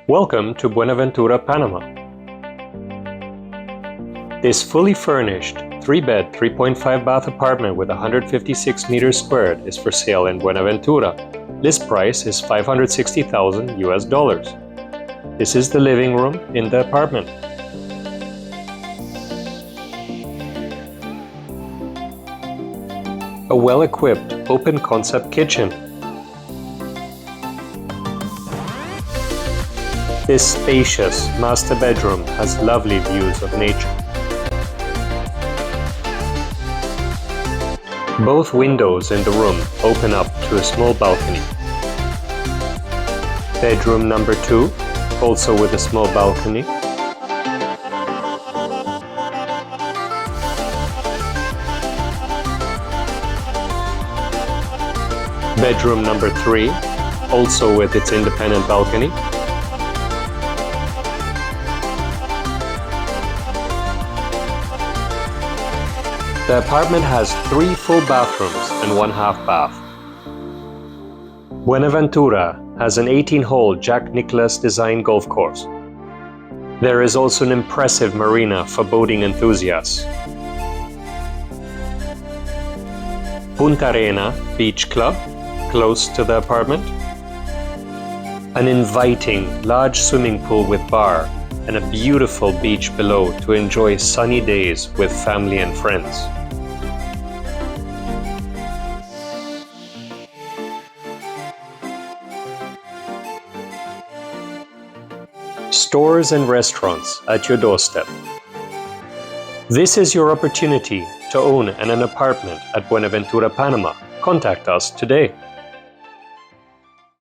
Welcome to Buenaventura, Panama. This fully furnished 3-bed, 3.5-bath apartment with 156 meters squared is for sale in Buenaventura. List price is $560,000 US. This is the living room in the apartment. A well-equipped, open-concept kitchen. This spacious master bedroom has lovely views of nature. Both windows in the room open up to a small balcony. Bedroom number 2, also with a small balcony. Bedroom number 3, also with its independent balcony. The apartment has 3 full bathrooms and 1 half bath. Buenaventura has an 18-hole Jack Nicklaus design golf course. There is also an impressive marina for boating enthusiasts. Puntarena Beach Club, close to the apartment. An inviting large swimming pool with bar and a beautiful beach below to enjoy sunny days with family and friends. Stores and restaurants at your doorstep. This is your opportunity to own an apartment at Buenaventura, Panama. Contact us today.